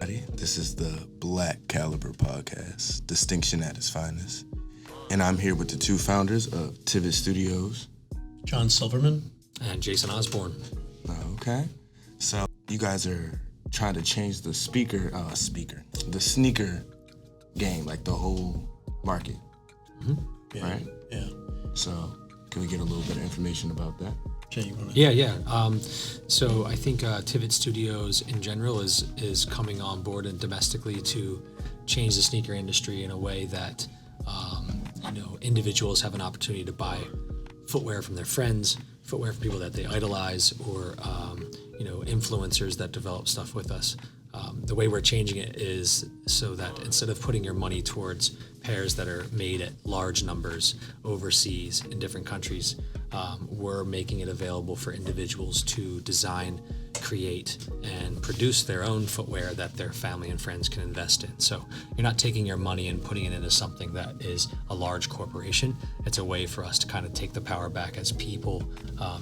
This is the Black Caliber Podcast, distinction at its finest. And I'm here with the two founders of TIVIT Studios. John Silverman. And Jason Osborn. Okay. So you guys are trying to change the the sneaker game, like the whole market. Mm-hmm. Yeah, right? Yeah. So can we get a little bit of information about that? Jay, you want to? Yeah. So I think TIVIT Studios in general is coming on board and domestically to change the sneaker industry in a way that individuals have an opportunity to buy footwear from their friends, footwear from people that they idolize, or influencers that develop stuff with us. The way we're changing it is so that instead of putting your money towards pairs that are made at large numbers overseas in different countries, we're making it available for individuals to design, create, and produce their own footwear that their family and friends can invest in. So you're not taking your money and putting it into something that is a large corporation. It's a way for us to kind of take the power back as people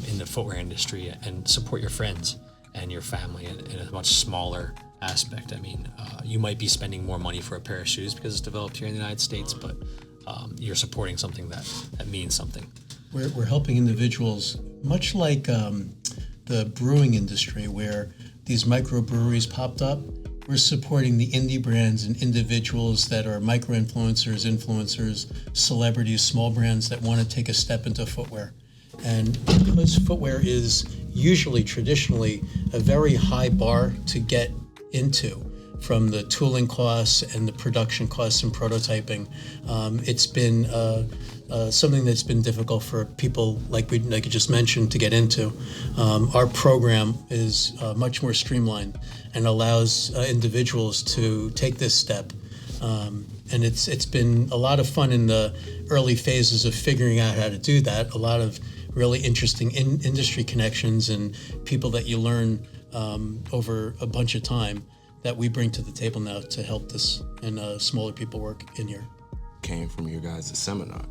in the footwear industry and support your friends and your family in a much smaller aspect. I mean, you might be spending more money for a pair of shoes because it's developed here in the United States, but you're supporting something that means something. We're helping individuals, much like the brewing industry, where these microbreweries popped up. We're supporting the indie brands and individuals that are influencers, celebrities, small brands that want to take a step into footwear. And because footwear is usually traditionally a very high bar to get into, from the tooling costs and the production costs and prototyping, it's been something that's been difficult for people like you just mentioned to get into. Our program is much more streamlined and allows individuals to take this step. And it's been a lot of fun in the early phases of figuring out how to do that. A lot of really interesting industry connections and people that you learn over a bunch of time that we bring to the table now to help this and smaller people work in here. Came from your guys' seminar.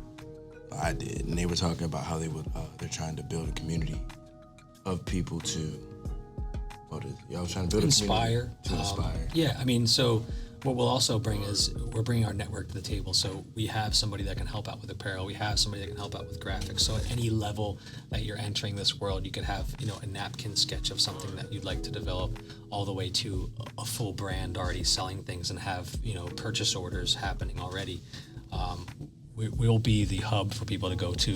I did, and they were talking about how they're trying to build a community of people to y'all trying to build inspire. A community to inspire. Yeah, I mean, so what we'll also bring is we're bringing our network to the table. So we have somebody that can help out with apparel. We have somebody that can help out with graphics. So at any level that you're entering this world, you could have, a napkin sketch of something that you'd like to develop, all the way to a full brand already selling things and have, purchase orders happening already. We'll be the hub for people to go to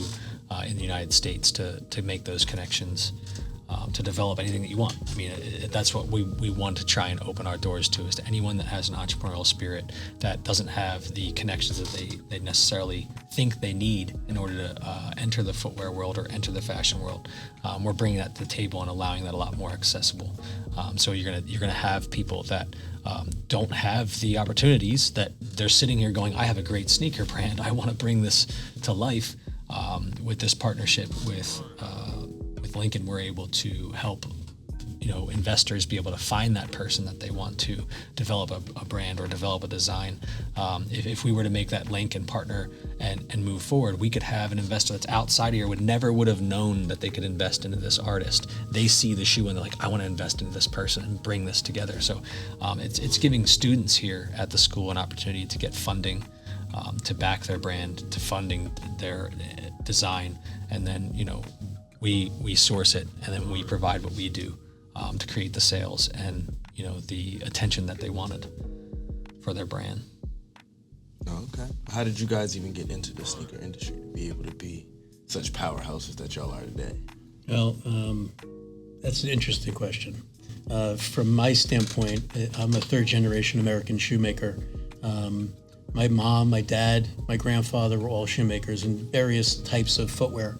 in the United States to make those connections. To develop anything that you want. I mean, that's what we want to try and open our doors to, is to anyone that has an entrepreneurial spirit that doesn't have the connections that they necessarily think they need in order to enter the footwear world or enter the fashion world. We're bringing that to the table and allowing that a lot more accessible. So you're gonna have people that don't have the opportunities, that they're sitting here going, I have a great sneaker brand, I want to bring this to life. With this partnership with Lincoln, we're able to help investors be able to find that person that they want to develop a brand or develop a design. If we were to make that link and partner and move forward, we could have an investor that's outside of here would have known that they could invest into this artist. They see the shoe and they're like, I want to invest into this person and bring this together. So it's giving students here at the school an opportunity to get funding, to back their brand, to funding their design, and then we source it, and then we provide what we do to create the sales and the attention that they wanted for their brand. Oh, okay. How did you guys even get into the sneaker industry to be able to be such powerhouses that y'all are today? Well, that's an interesting question. From my standpoint, I'm a third-generation American shoemaker. My mom, my dad, my grandfather were all shoemakers in various types of footwear.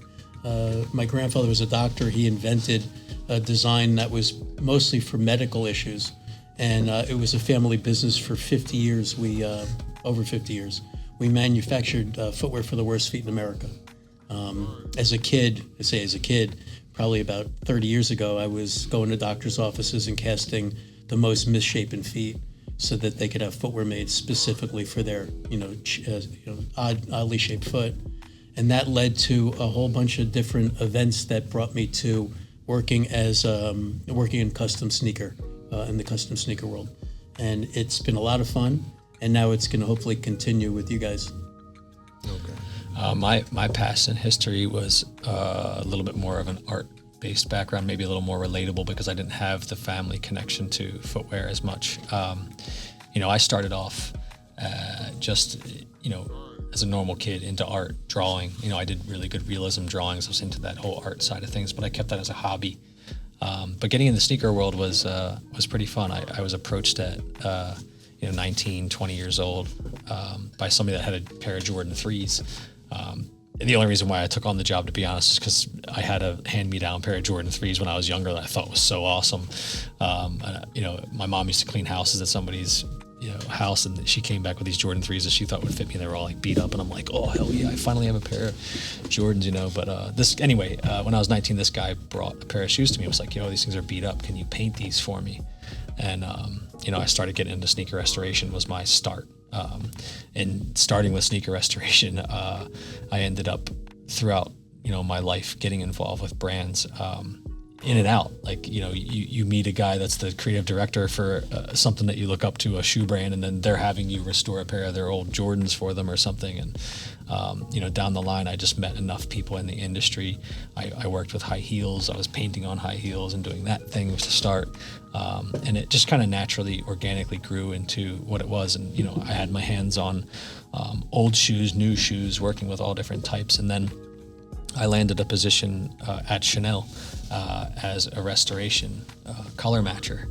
My grandfather was a doctor. He invented a design that was mostly for medical issues, and it was a family business for 50 years. Over 50 years, we manufactured footwear for the worst feet in America. As a kid, probably about 30 years ago, I was going to doctors' offices and casting the most misshapen feet so that they could have footwear made specifically for their, oddly shaped foot. And that led to a whole bunch of different events that brought me to working in custom sneaker, in the custom sneaker world. and it's been a lot of fun. And now it's going to hopefully continue with you guys. Okay. My past and history was a little bit more of an art-based background, maybe a little more relatable because I didn't have the family connection to footwear as much. I started off just, as a normal kid into art, drawing. I did really good realism drawings. I was into that whole art side of things, but I kept that as a hobby. But getting in the sneaker world was pretty fun. I was approached at 19, 20 years old by somebody that had a pair of Jordan 3s. And the only reason why I took on the job, to be honest, is because I had a hand-me-down pair of Jordan 3s when I was younger that I thought was so awesome. My mom used to clean houses at somebody's house, and she came back with these Jordan 3s that she thought would fit me, and they were all like beat up, and I'm like, oh hell yeah, I finally have a pair of Jordans, but when I was 19, this guy brought a pair of shoes to me. It was like, these things are beat up, can you paint these for me? And I started getting into sneaker restoration was my start. And starting with sneaker restoration, I ended up throughout my life getting involved with brands in and out. Like, you meet a guy that's the creative director for something that you look up to, a shoe brand, and then they're having you restore a pair of their old Jordans for them or something. And, down the line, I just met enough people in the industry. I worked with high heels. I was painting on high heels and doing that thing to start. And it just kind of naturally, organically grew into what it was. And, I had my hands on old shoes, new shoes, working with all different types. And then I landed a position at Chanel as a restoration color matcher.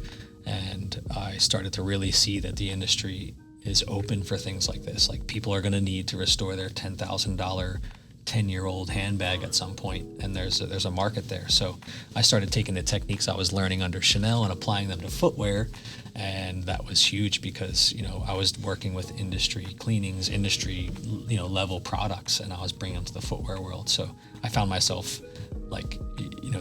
And I started to really see that the industry is open for things like this. Like, people are going to need to restore their $10,000 10-year-old handbag at some point, and there's a market there. So I started taking the techniques I was learning under Chanel and applying them to footwear, and that was huge because I was working with industry cleanings, industry level products, and I was bringing them to the footwear world. So I found myself like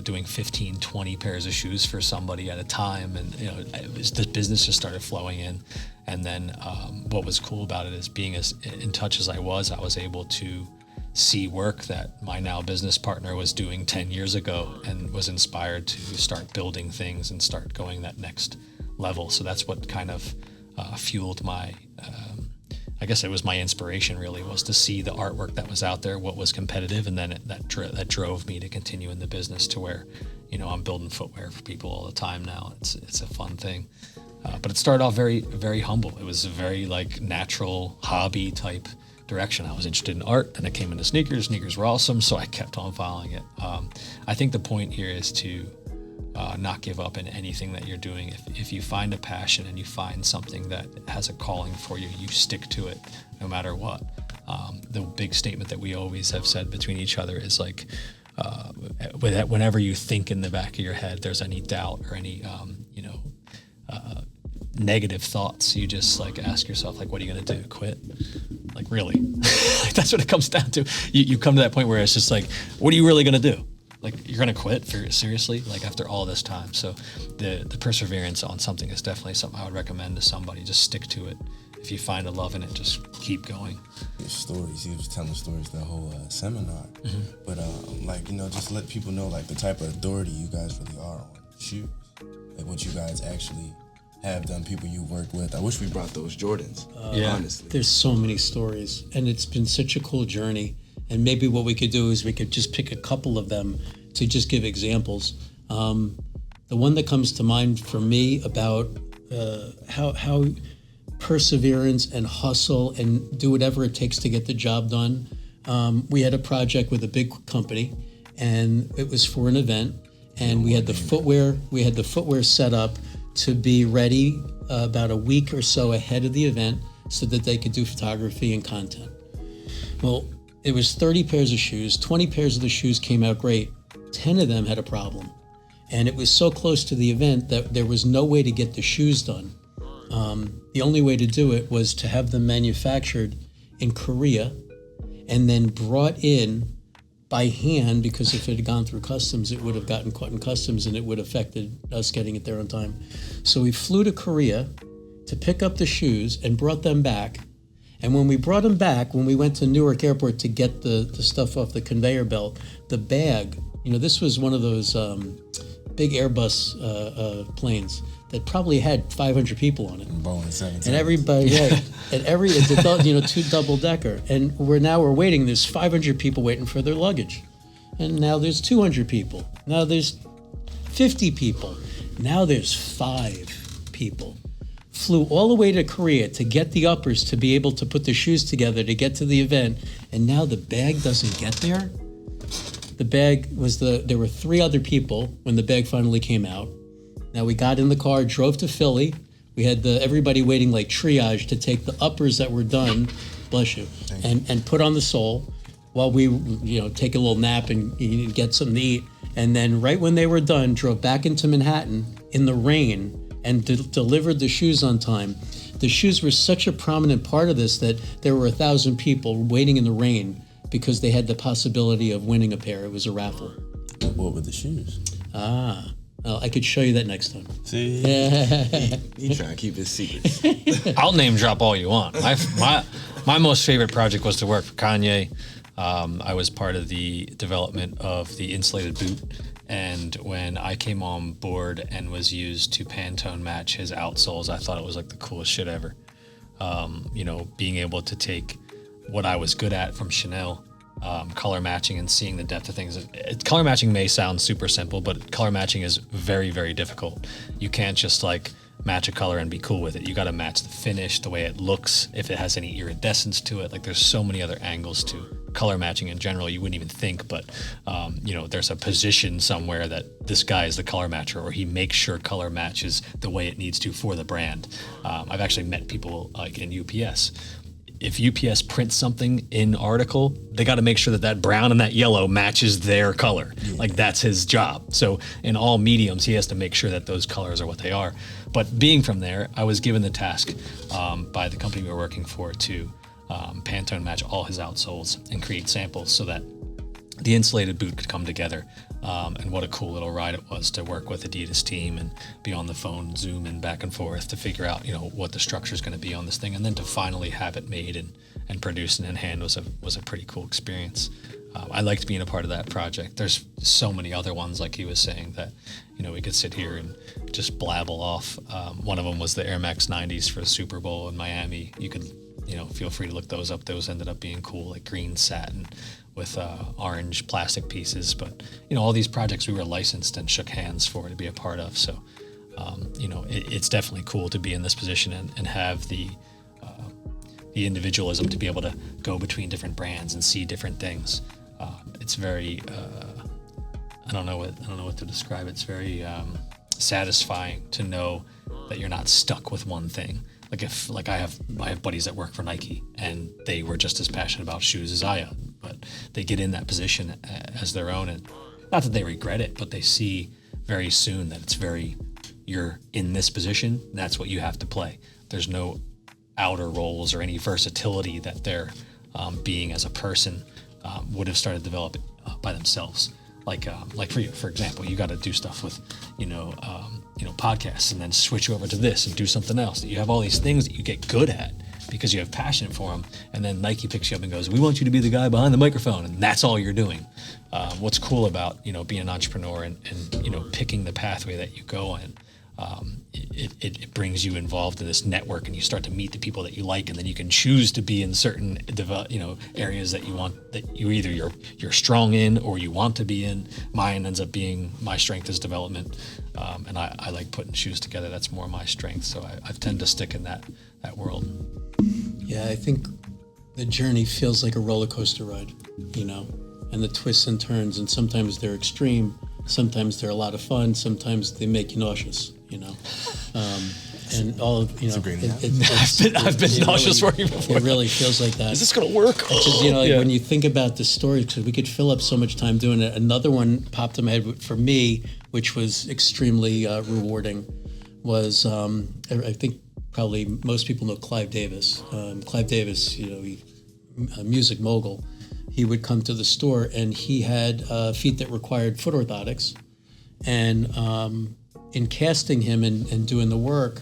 doing 15, 20 pairs of shoes for somebody at a time, and the business just started flowing in. And then what was cool about it is being as in touch as I was able to see work that my now business partner was doing 10 years ago, and was inspired to start building things and start going that next level. So that's what kind of fueled my, I guess it was my inspiration really, was to see the artwork that was out there, what was competitive, and then that drove me to continue in the business to where, I'm building footwear for people all the time now. It's a fun thing. But it started off very, very humble. It was a very natural hobby type direction. I was interested in art, and I came into sneakers. Sneakers were awesome, so I kept on following it. I think the point here is to not give up in anything that you're doing. If you find a passion and you find something that has a calling for you, you stick to it no matter what. The big statement that we always have said between each other is whenever you think in the back of your head there's any doubt or any negative thoughts, you just ask yourself, what are you going to do? Quit? Really? That's what it comes down to. You come to that point where it's just what are you really going to do? You're going to quit seriously? After all this time. So the perseverance on something is definitely something I would recommend to somebody. Just stick to it. If you find a love in it, just keep going. Your stories, he was telling stories the whole seminar. Mm-hmm. But just let people know the type of authority you guys really are on shoes. What you guys actually have done, people you work with. I wish we brought those Jordans, honestly. There's so many stories, and it's been such a cool journey. And maybe what we could do is we could just pick a couple of them to just give examples. The one that comes to mind for me about how perseverance and hustle and do whatever it takes to get the job done. We had a project with a big company, and it was for an event, and we had the footwear set up to be ready about a week or so ahead of the event so that they could do photography and content. Well, it was 30 pairs of shoes. 20 pairs of the shoes came out great. 10 of them had a problem. And it was so close to the event that there was no way to get the shoes done. The only way to do it was to have them manufactured in Korea and then brought in by hand, because if it had gone through customs, it would have gotten caught in customs and it would have affected us getting it there on time. So we flew to Korea to pick up the shoes and brought them back. And when we brought them back, when we went to Newark Airport to get the stuff off the conveyor belt, the bag, this was one of those big Airbus planes. that probably had 500 people on it. Boeing 17. And everybody, it's a two double-decker. And we're waiting. There's 500 people waiting for their luggage. And now there's 200 people. Now there's 50 people. Now there's 5 people. Flew all the way to Korea to get the uppers to be able to put the shoes together to get to the event. And now the bag doesn't get there. The bag there were 3 other people when the bag finally came out. Now we got in the car, drove to Philly. We had everybody waiting like triage to take the uppers that were done, bless you, and put on the sole while we, take a little nap and get something to eat. And then right when they were done, drove back into Manhattan in the rain and delivered the shoes on time. The shoes were such a prominent part of this that there were 1,000 people waiting in the rain because they had the possibility of winning a pair. It was a raffle. What were the shoes? Well, I could show you that next time. See, he trying to keep his secrets. I'll name drop all you want. My most favorite project was to work for Kanye. I was part of the development of the insulated boot, and when I came on board and was used to Pantone match his outsoles, I thought it was like the coolest shit ever. Being able to take what I was good at from Chanel, color matching and seeing the depth of things. Color matching may sound super simple, but color matching is very, very difficult. You can't just like match a color and be cool with it. You got to match the finish, the way it looks, if it has any iridescence to it. Like there's so many other angles to color matching in general you wouldn't even think, but there's a position somewhere that this guy is the color matcher, or he makes sure color matches the way it needs to for the brand. I've actually met people like in UPS. If UPS prints something in article, they got to make sure that brown and that yellow matches their color. Yeah. Like that's his job. So in all mediums, he has to make sure that those colors are what they are. But being from there, I was given the task by the company we were working for to Pantone match all his outsoles and create samples so that the insulated boot could come together. And what a cool little ride it was to work with Adidas team and be on the phone, zoom in back and forth to figure out, what the structure is going to be on this thing. And then to finally have it made and produced and in hand was a pretty cool experience. I liked being a part of that project. There's so many other ones, like he was saying, that, we could sit here and just blabble off. One of them was the Air Max 90s for the Super Bowl in Miami. You could, feel free to look those up. Those ended up being cool, like green satin with orange plastic pieces. But, all these projects we were licensed and shook hands for to be a part of. So, it's definitely cool to be in this position and have the individualism to be able to go between different brands and see different things. It's very, I don't know what to describe. It's very satisfying to know that you're not stuck with one thing. Like I have buddies that work for Nike and they were just as passionate about shoes as I am, but they get in that position as their own, and not that they regret it, but they see very soon that you're in this position, that's what you have to play. There's no outer roles or any versatility that they're being as a person would have started developing by themselves. Like for you, for example, you got to do stuff with, podcasts and then switch over to this and do something else. You have all these things that you get good at because you have passion for them. And then Nike picks you up and goes, we want you to be the guy behind the microphone. And that's all you're doing. What's cool about, being an entrepreneur and picking the pathway that you go in, it brings you involved in this network, and you start to meet the people that you like, and then you can choose to be in certain areas that you want, that you're strong in or you want to be in. Mine ends up being, my strength is development, and I like putting shoes together. That's more my strength, so I tend to stick in that world. Yeah, I think the journey feels like a roller coaster ride, and the twists and turns, and sometimes they're extreme, sometimes they're a lot of fun, sometimes they make you nauseous, and all of, It's a great I've been nauseous for you before. It really feels like that. Is this going to work? Which is, when you think about the story, because we could fill up so much time doing it. Another one popped in my head for me, which was extremely rewarding, was I think probably most people know Clive Davis. Clive Davis, a music mogul. He would come to the store, and he had feet that required foot orthotics. And in casting him and doing the work,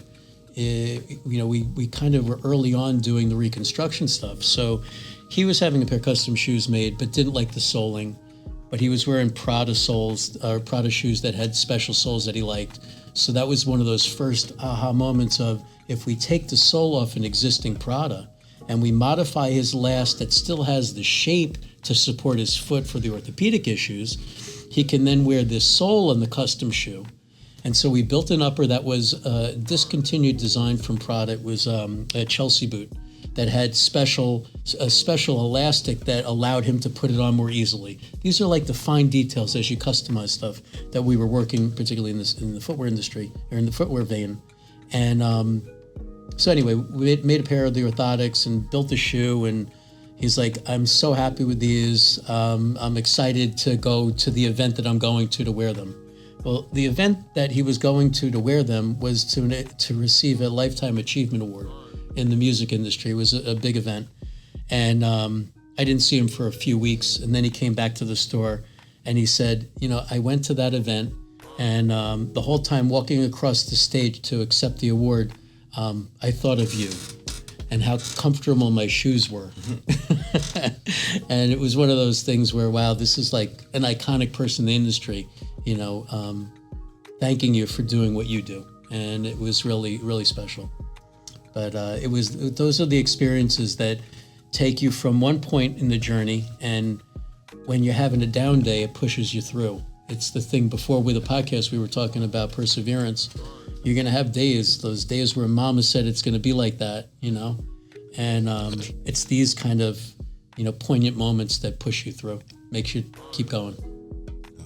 we kind of were early on doing the reconstruction stuff. So he was having a pair of custom shoes made, but didn't like the soling. but he was wearing Prada shoes that had special soles that he liked. So that was one of those first aha moments of, if we take the sole off an existing Prada and we modify his last that still has the shape to support his foot for the orthopedic issues, he can then wear this sole on the custom shoe. And so we built an upper that was a discontinued design from Prada. It was a Chelsea boot that had a special elastic that allowed him to put it on more easily. These are like the fine details as you customize stuff that we were working, particularly in the footwear industry, or in the footwear vein. And so anyway, we made a pair of the orthotics and built the shoe, and he's like, I'm so happy with these. I'm excited to go to the event that I'm going to wear them. Well, the event that he was going to wear them was to receive a Lifetime Achievement Award in the music industry. It was a big event. And I didn't see him for a few weeks. And then he came back to the store and he said, I went to that event, and the whole time walking across the stage to accept the award, I thought of you and how comfortable my shoes were. And it was one of those things where, wow, this is like an iconic person in the industry, thanking you for doing what you do. And it was really, really special. But those are the experiences that take you from one point in the journey, and when you're having a down day, it pushes you through. It's the thing before with the podcast, we were talking about perseverance. You're going to have those days where mama said it's going to be like that, and it's these kind of, poignant moments that push you through, makes you keep going.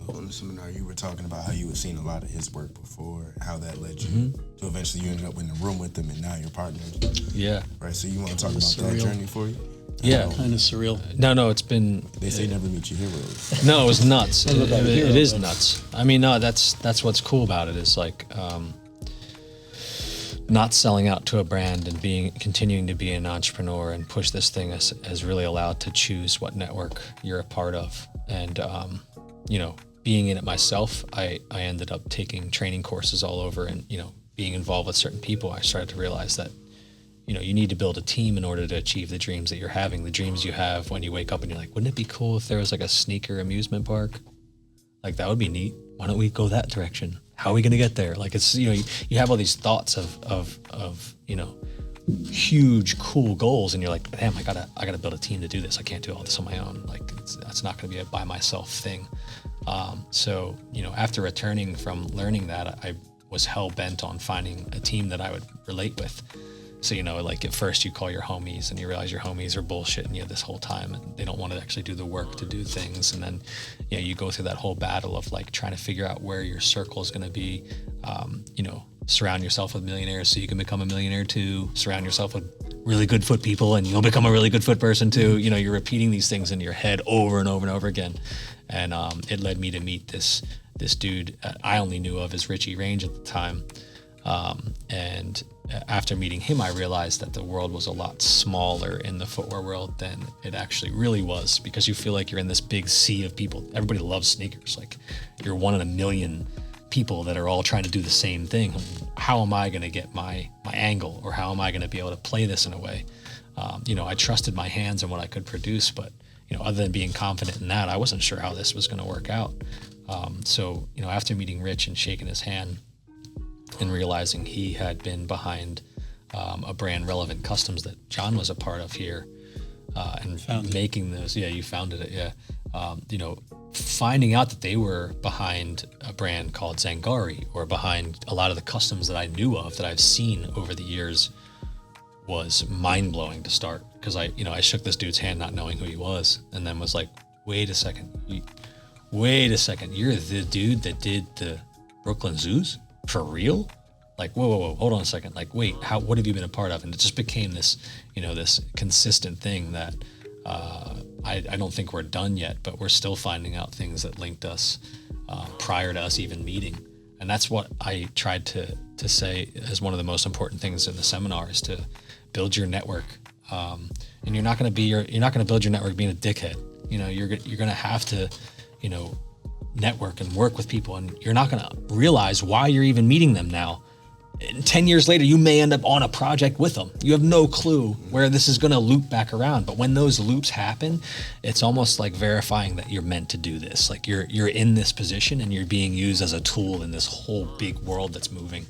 On the seminar, you were talking about how you had seen a lot of his work before, how that led you to eventually you ended up in the room with him, and now you're partners. Yeah. Right. So you want to talk about that journey for you? Yeah. Kind of surreal. No, it's been. They say never meet your heroes. No, it was nuts. it is but- nuts. I mean, no, that's what's cool about it is like not selling out to a brand and continuing to be an entrepreneur and push this thing has really allowed to choose what network you're a part of. And being in it myself, I ended up taking training courses all over, and being involved with certain people, I started to realize that you need to build a team in order to achieve the dreams that you're having, the dreams you have when you wake up and you're like, wouldn't it be cool if there was like a sneaker amusement park? Like, that would be neat. Why don't we go that direction? How are we going to get there? Like, it's, you have all these thoughts of huge, cool goals, and you're like, damn, I gotta build a team to do this. I can't do all this on my own. Like, that's not going to be a by myself thing. So, after returning from learning that, I was hell bent on finding a team that I would relate with. So, like at first you call your homies and you realize your homies are bullshitting you this whole time and they don't want to actually do the work to do things. And then, you go through that whole battle of like trying to figure out where your circle is going to be. Surround yourself with millionaires so you can become a millionaire too. Surround yourself with really good foot people and you'll become a really good foot person too. You're repeating these things in your head over and over and over again. And it led me to meet this dude I only knew of as Richie Range at the time. And after meeting him, I realized that the world was a lot smaller in the footwear world than it actually really was, because you feel like you're in this big sea of people. Everybody loves sneakers. Like, you're one in a million people that are all trying to do the same thing. How am I going to get my angle, or how am I going to be able to play this in a way? I trusted my hands and what I could produce, but other than being confident in that, I wasn't sure how this was going to work out. So after meeting Rich and shaking his hand and realizing he had been behind a brand, Relevant Customs, that John was a part of here, and making those, you founded it, finding out that they were behind a brand called Zangari, or behind a lot of the customs that I knew of, that I've seen over the years, was mind-blowing to start. Because I shook this dude's hand not knowing who he was, and then was like, wait a second, you're the dude that did the Brooklyn Zoos? For real? Like, whoa, hold on a second. Like, wait, what have you been a part of? And it just became this, this consistent thing that I don't think we're done yet, but we're still finding out things that linked us prior to us even meeting. And that's what I tried to say as one of the most important things in the seminar, is to build your network. And you're not going to build your network being a dickhead. You're going to have to, network and work with people, and you're not going to realize why you're even meeting them now 10 years later, you may end up on a project with them. You have no clue where this is going to loop back around. But when those loops happen, it's almost like verifying that you're meant to do this. Like you're in this position and you're being used as a tool in this whole big world that's moving.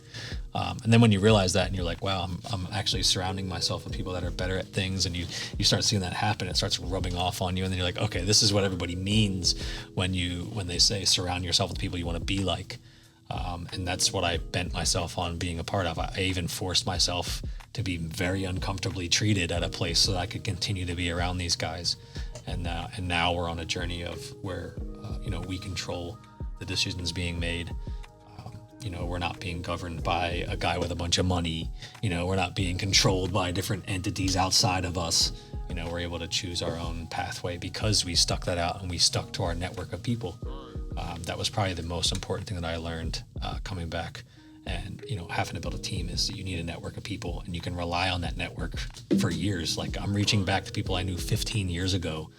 And then when you realize that and you're like, wow, I'm actually surrounding myself with people that are better at things, and you start seeing that happen, it starts rubbing off on you, and then you're like, okay, this is what everybody means when they say surround yourself with people you want to be like. And that's what I bent myself on being a part of. I even forced myself to be very uncomfortably treated at a place so that I could continue to be around these guys. And now we're on a journey of where, we control the decisions being made. We're not being governed by a guy with a bunch of money. We're not being controlled by different entities outside of us. We're able to choose our own pathway because we stuck that out and we stuck to our network of people. That was probably the most important thing that I learned coming back. And, having to build a team is that you need a network of people, and you can rely on that network for years. Like, I'm reaching back to people I knew 15 years ago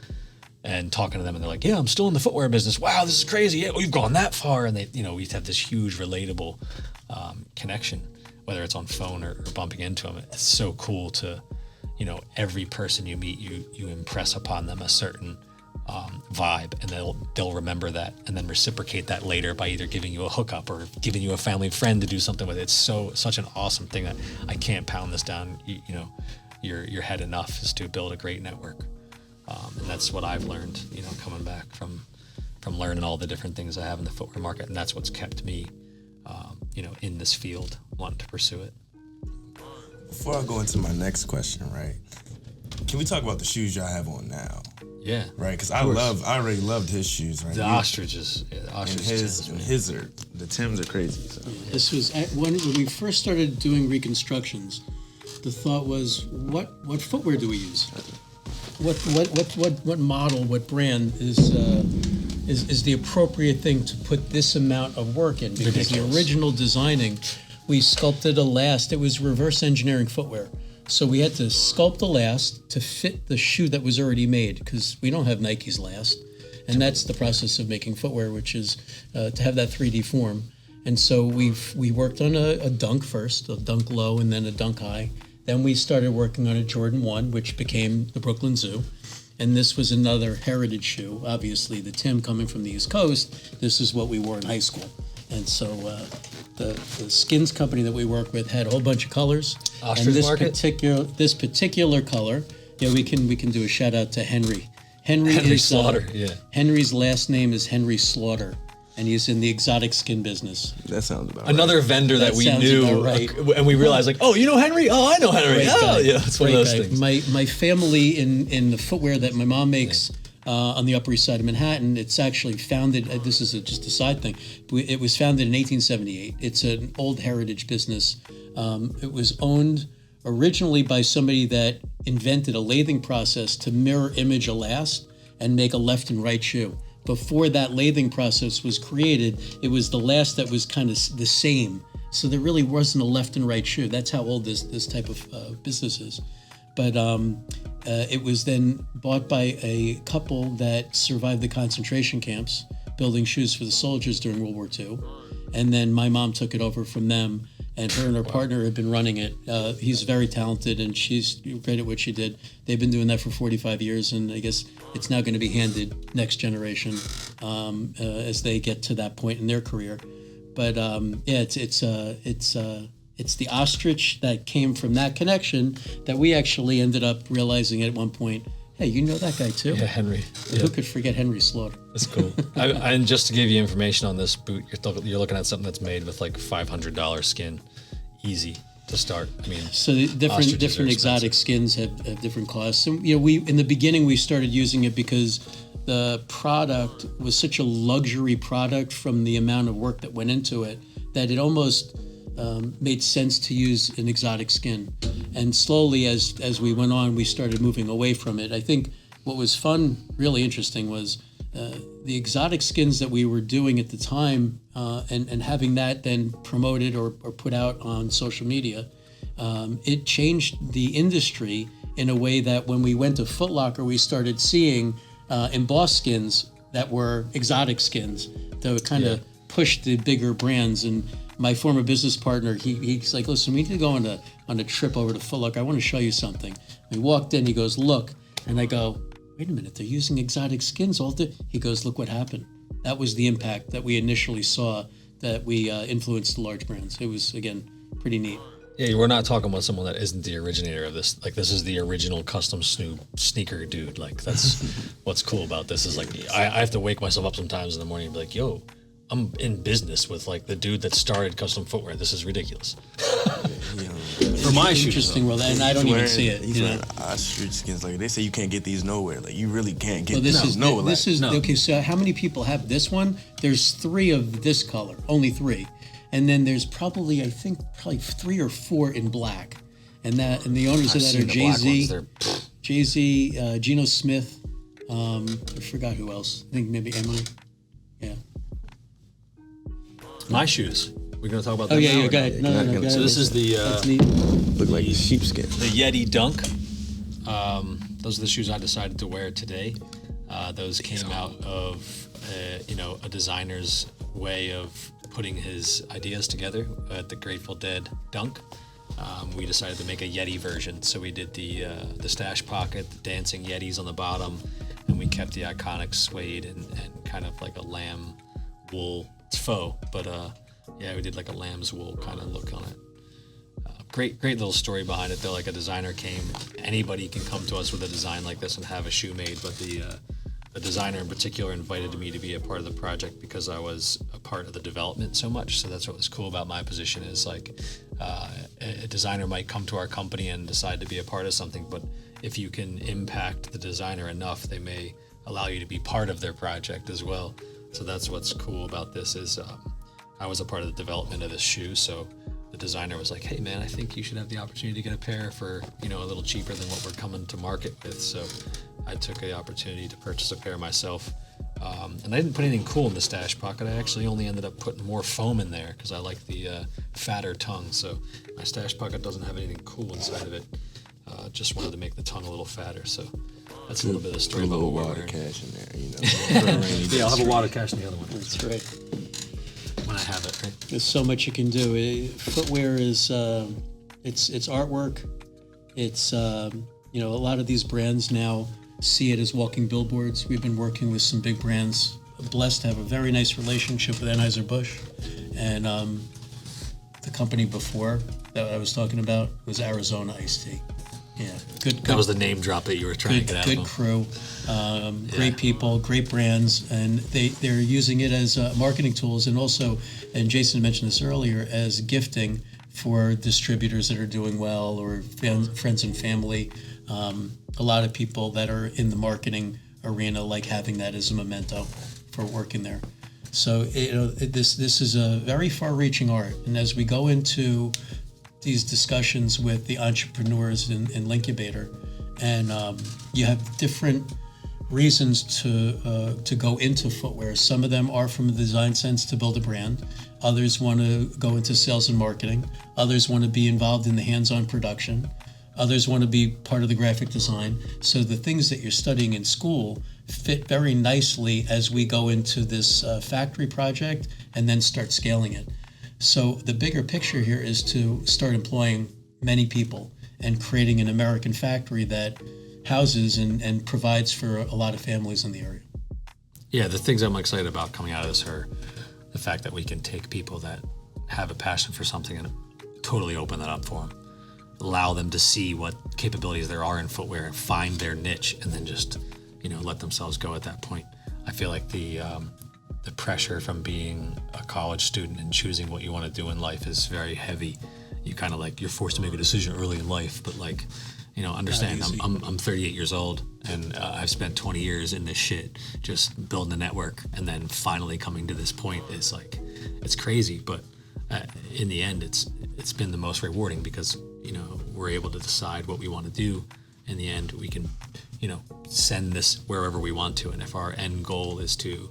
and talking to them, and they're like, yeah, I'm still in the footwear business. Wow, this is crazy. Yeah, we've gone that far. And they, we have this huge relatable connection, whether it's on phone or bumping into them. It's so cool to, every person you meet, you impress upon them a certain vibe, and they'll remember that and then reciprocate that later by either giving you a hookup or giving you a family friend to do something with. It's such an awesome thing that I can't pound this down your head enough, is to build a great network. And that's what I've learned, coming back from learning all the different things I have in the footwear market, and that's what's kept me in this field, wanting to pursue it. Before I go into my next question, right, can we talk about the shoes y'all have on now? Yeah. Right, because I already loved his shoes, right? The ostriches. Yeah, the ostrich and his the Timbs are crazy. So. This was when we first started doing reconstructions. The thought was, what footwear do we use? What model, what brand is the appropriate thing to put this amount of work in? Because Ridiculous. The original designing, we sculpted a last. It was reverse engineering footwear. So we had to sculpt the last to fit the shoe that was already made, because we don't have Nike's last. And that's the process of making footwear, which is to have that 3D form. And so we worked on a Dunk first, a Dunk low and then a Dunk high. Then we started working on a Jordan 1, which became the Brooklyn Zoo. And this was another heritage shoe. Obviously, the Tim coming from the East Coast, this is what we wore in high school. And so the skins company that we work with had a whole bunch of colors. Ostrich and this particular color, we can do a shout out to Henry. Henry Slaughter, yeah. Henry's last name is Henry Slaughter, and he's in the exotic skin business. That sounds about Another right. vendor that we sounds knew, about right. And we realized, like, oh, you know Henry? Oh, I know Henry. Great Oh, guy. yeah, it's one of Great those guy. things. My family in the footwear that my mom makes on the Upper East Side of Manhattan, it's actually founded, this is just a side thing, it was founded in 1878. It's an old heritage business. It was owned originally by somebody that invented a lathing process to mirror image a last and make a left and right shoe. Before that lathing process was created, it was the last that was kind of the same. So there really wasn't a left and right shoe. That's how old this type of business is. But it was then bought by a couple that survived the concentration camps, building shoes for the soldiers during World War II. And then my mom took it over from them, and her and her partner had been running it. He's very talented, and she's great at what she did. They've been doing that for 45 years, and I guess it's now going to be handed next generation as they get to that point in their career. But it's the ostrich that came from that connection that we actually ended up realizing at one point, hey, you know that guy too? Yeah, Henry. Who could forget Henry Slaughter? That's cool. And just to give you information on this boot, you're looking at something that's made with like $500 skin. Easy to start. I mean, so the different exotic skins have different costs. And we in the beginning we started using it because the product was such a luxury product from the amount of work that went into it that it almost made sense to use an exotic skin. And slowly as we went on, we started moving away from it. I think what was fun, really interesting, was the exotic skins that we were doing at the time and having that then promoted or put out on social media. It changed the industry in a way that when we went to Foot Locker, we started seeing embossed skins that were exotic skins to kind of push the bigger brands. And my former business partner, he's like, listen, we need to go on a trip over to Foot Locker. I want to show you something. We walked in, he goes, look. And I go, wait a minute, they're using exotic skins all day. He goes, look what happened. That was the impact that we initially saw, that we influenced the large brands. It was, again, pretty neat. Yeah, we're not talking about someone that isn't the originator of this. Like, this is the original custom sneaker dude. Like, that's what's cool about this is, like, I have to wake myself up sometimes in the morning and be like, yo, I'm in business with, like, the dude that started custom footwear. This is ridiculous. For my shoes, interesting world, and I don't even see it. He's wearing ostrich skins. Like, they say you can't get these nowhere. Like, you really can't get nowhere. Okay, so how many people have this one? There's 3 of this color, only 3. And then there's probably 3 or 4 in black, and the owners of that are Jay-Z, Geno Smith, I forgot who else. I think maybe Emily. Yeah. My shoes. We're gonna talk about that. Oh yeah, now, yeah. Go ahead. No. So this is the look like sheepskin. The Yeti Dunk. Those are the shoes I decided to wear today. Those came out of a designer's way of putting his ideas together at the Grateful Dead Dunk. We decided to make a Yeti version, so we did the stash pocket, the dancing Yetis on the bottom, and we kept the iconic suede and kind of like a lamb wool. It's faux, but we did like a lamb's wool kind of look on it. Great little story behind it though. Like, a designer came. Anybody can come to us with a design like this and have a shoe made, but the designer in particular invited me to be a part of the project because I was a part of the development so much. So that's what was cool about my position is, like, a designer might come to our company and decide to be a part of something, but if you can impact the designer enough, they may allow you to be part of their project as well. So that's what's cool about this is I was a part of the development of this shoe. So the designer was like, hey man, I think you should have the opportunity to get a pair for, a little cheaper than what we're coming to market with. So I took the opportunity to purchase a pair myself. And I didn't put anything cool in the stash pocket. I actually only ended up putting more foam in there because I like the fatter tongue. So my stash pocket doesn't have anything cool inside of it. Just wanted to make the tongue a little fatter. So that's a little bit of the story about what we're wearing. A little wad of cash in there, Yeah, I'll have a wad of cash in the other one. That's right. When I have it, right? There's so much you can do. Footwear is it's artwork. It's a lot of these brands now see it as walking billboards. We've been working with some big brands. Blessed to have a very nice relationship with Anheuser-Busch, and the company before that I was talking about was Arizona Iced Tea. Yeah, good. That was the name drop that you were trying to get out of them. Good crew, great people, great brands, and they're using it as marketing tools, and also, and Jason mentioned this earlier, as gifting for distributors that are doing well, or friends and family. A lot of people that are in the marketing arena like having that as a memento for working there. So this is a very far-reaching art, and as we go into these discussions with the entrepreneurs in Lincubator, and you have different reasons to go into footwear. Some of them are from a design sense to build a brand. Others want to go into sales and marketing. Others want to be involved in the hands-on production. Others want to be part of the graphic design. So the things that you're studying in school fit very nicely as we go into this factory project and then start scaling it. So the bigger picture here is to start employing many people and creating an American factory that houses and provides for a lot of families in the area. Yeah, the things I'm excited about coming out of this are the fact that we can take people that have a passion for something and totally open that up for them. Allow them to see what capabilities there are in footwear and find their niche, and then just, let themselves go at that point. I feel like the pressure from being a college student and choosing what you want to do in life is very heavy. You kind of you're forced to make a decision early in life, but understand I'm 38 years old and I've spent 20 years in this shit, just building a network, and then finally coming to this point is it's crazy, but in the end, it's been the most rewarding because we're able to decide what we want to do. In the end, we can send this wherever we want to, and if our end goal is to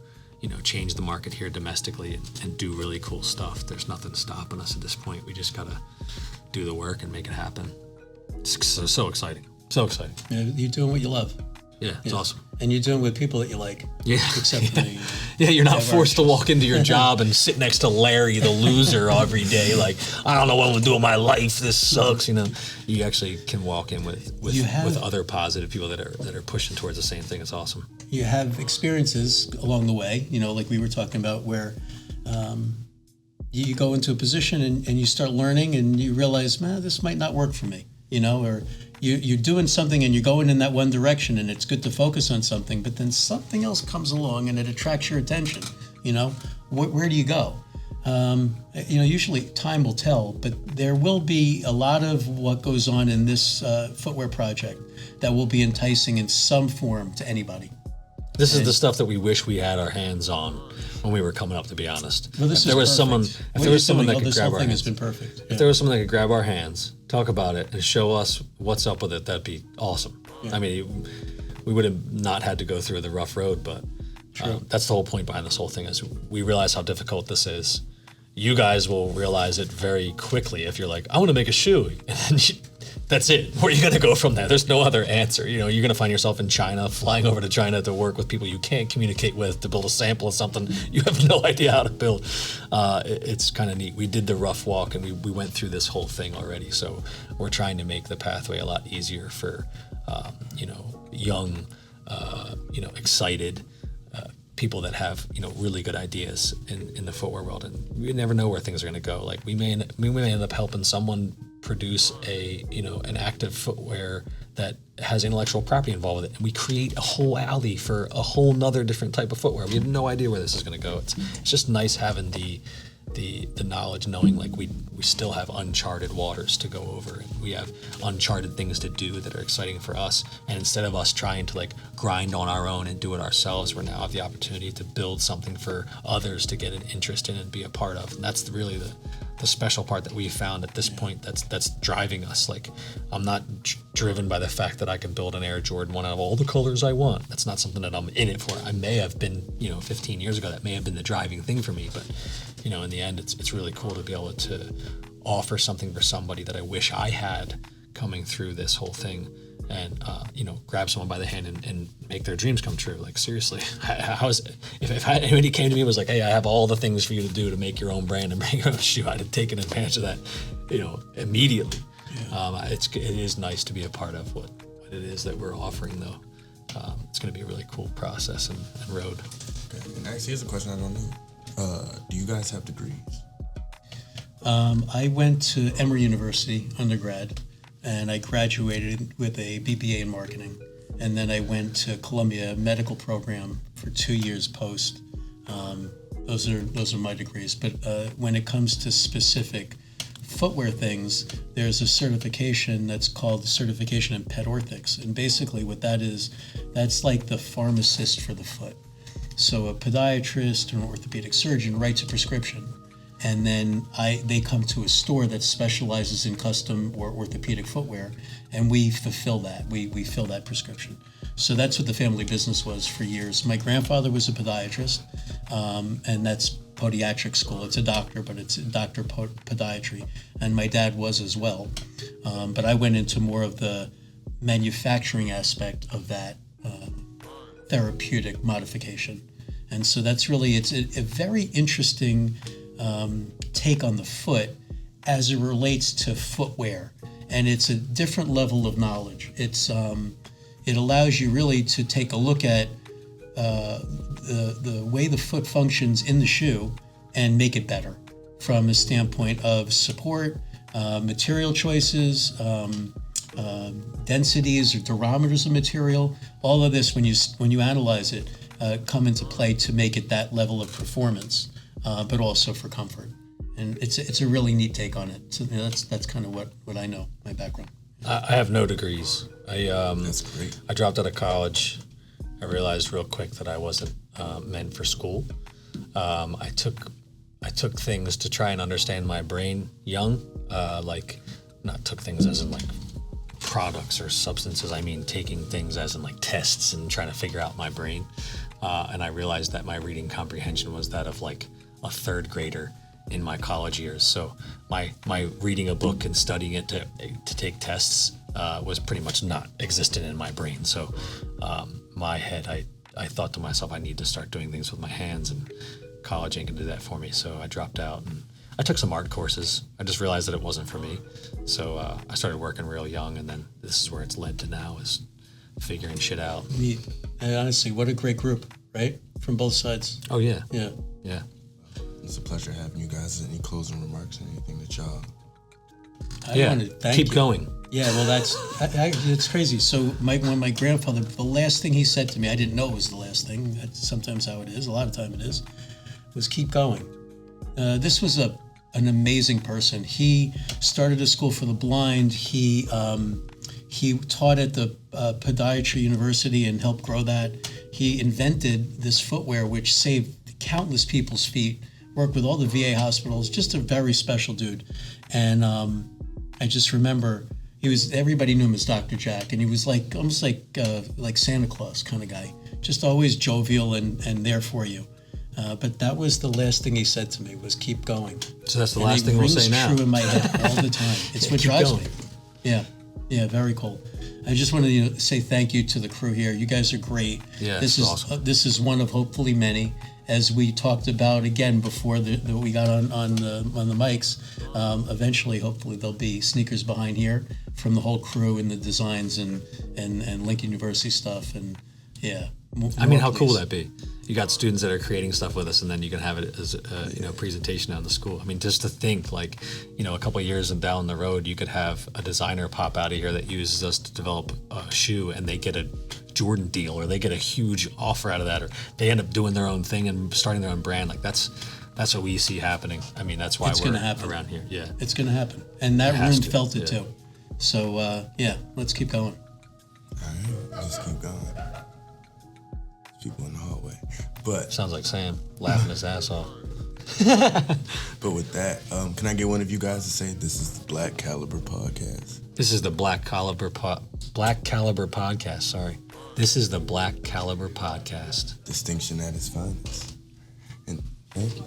change the market here domestically and do really cool stuff, there's nothing stopping us at this point. We just gotta do the work and make it happen. It's so exciting. So exciting. Yeah, you're doing what you love. Yeah, it's awesome. And you're doing it with people that you like. Yeah. Except for the Yeah, you're not forced to walk into your job and sit next to Larry, the loser, every day. Like, I don't know what I'm gonna do with my life. This sucks. You know, you actually can walk in with other positive people that are pushing towards the same thing. It's awesome. You have experiences along the way, you know, like we were talking about, where you go into a position and you start learning and you realize, man, this might not work for me, you know, or you're doing something and you're going in that one direction and it's good to focus on something, but then something else comes along and it attracts your attention, you know, where do you go? You know, usually time will tell, but there will be a lot of what goes on in this footwear project that will be enticing in some form to anybody. This is the stuff that we wish we had our hands on when we were coming up, to be honest. Well, If there was someone that could grab our hands, has been perfect. if there was someone that could grab our hands, talk about it, and show us what's up with it, that'd be awesome. I mean, we would have not had to go through the rough road, but that's the whole point behind this whole thing, is we realize how difficult this is. You guys will realize it very quickly if you're like, I want to make a shoe. And then that's it. Where are you going to go from there? There's no other answer. You know, you're going to find yourself in China, flying over to China to work with people you can't communicate with, to build a sample of something you have no idea how to build. It's kind of neat. We did the rough walk and we went through this whole thing already. So we're trying to make the pathway a lot easier for, you know, young, you know, excited people that have, you know, really good ideas in the footwear world. And we never know where things are going to go. Like we may end up helping someone produce an active footwear that has intellectual property involved with it, and we create a whole alley for a whole nother different type of footwear. We have no idea where this is going to go. It's just nice having the knowledge, knowing like we still have uncharted waters to go over, and we have uncharted things to do that are exciting for us. And instead of us trying to like grind on our own and do it ourselves, we now have the opportunity to build something for others to get an interest in and be a part of. And that's really the special part that we found at this point that's driving us. Like, I'm not driven by the fact that I can build an Air Jordan 1 out of all the colors I want. That's not something that I'm in it for. I may have been, 15 years ago, that may have been the driving thing for me, but in the end, it's really cool to be able to offer something for somebody that I wish I had coming through this whole thing, and grab someone by the hand and make their dreams come true. Like, seriously, if anybody came to me and was like, hey, I have all the things for you to do to make your own brand and make your own shoe, I'd have taken advantage of that, immediately. Yeah. It is nice to be a part of what it is that we're offering, though. It's going to be a really cool process and road. Okay. And actually, here's a question I don't know. Do you guys have degrees? I went to Emory University undergrad, and I graduated with a BBA in marketing. And then I went to Columbia Medical Program for 2 years post. Those are my degrees. But when it comes to specific footwear things, there's a certification that's called the Certification in Pet Orthics. And basically what that is, that's like the pharmacist for the foot. So a podiatrist or an orthopedic surgeon writes a prescription, and then they come to a store that specializes in custom or orthopedic footwear, and we fulfill that. We fill that prescription. So that's what the family business was for years. My grandfather was a podiatrist, and that's podiatric school. It's a doctor, but it's doctor podiatry, and my dad was as well. But I went into more of the manufacturing aspect of that therapeutic modification. And so that's really, it's a very interesting take on the foot as it relates to footwear. And it's a different level of knowledge. It allows you really to take a look at the way the foot functions in the shoe and make it better from a standpoint of support, material choices, densities or durometers of material. All of this, when you analyze it, come into play to make it that level of performance, but also for comfort. And it's a really neat take on it. So that's kind of what I know, my background. I have no degrees. That's great. I dropped out of college. I realized real quick that I wasn't meant for school. I took things to try and understand my brain young, not took things as in like products or substances. I mean, taking things as in like tests and trying to figure out my brain. And I realized that my reading comprehension was that of like a third grader in my college years. So my reading a book and studying it to take tests was pretty much not existent in my brain. So my head, I thought to myself, I need to start doing things with my hands, and college ain't gonna do that for me. So I dropped out and I took some art courses. I just realized that it wasn't for me. So I started working real young, and then this is where it's led to now, is figuring shit out. Neat. And honestly, what a great group, right? From both sides. Oh yeah. Yeah. Yeah. It's a pleasure having you guys. Any closing remarks or anything that y'all? I want to thank Keep you. going. Yeah, well, it's crazy. So when my grandfather, the last thing he said to me, I didn't know it was the last thing. That's sometimes how it is. A lot of time it is. Was keep going. This was an amazing person. He started a school for the blind. He taught at the podiatry university and helped grow that. He invented this footwear which saved countless people's feet. Worked with all the VA hospitals. Just a very special dude. And I just remember everybody knew him as Dr. Jack, and he was almost like Santa Claus kind of guy. Just always jovial and there for you. But that was the last thing he said to me, was keep going. So that's the last thing we'll say now. It rings true in my head all the time. It's what drives me. Yeah, very cool. I just wanted to say thank you to the crew here. You guys are great. Yeah, this is awesome. This is one of hopefully many. As we talked about again before we got on the mics, eventually, hopefully, there'll be sneakers behind here from the whole crew and the designs and Lincoln University stuff, and yeah. I mean, how cool would that be? You got students that are creating stuff with us, and then you can have it as a presentation out in the school. I mean, just to think, like, a couple of years down the road, you could have a designer pop out of here that uses us to develop a shoe, and they get a Jordan deal, or they get a huge offer out of that, or they end up doing their own thing and starting their own brand. Like that's what we see happening. I mean, that's why we're around here. Yeah, it's going to happen, and that room felt it too. So let's keep going. All right, just keep going. People in the hallway, but sounds like Sam laughing his ass off. But with that, can I get one of you guys to say this is the Black Caliber Podcast? This is the Black Caliber Podcast. Sorry. This is the Black Caliber Podcast. Distinction at its finest. And thank you.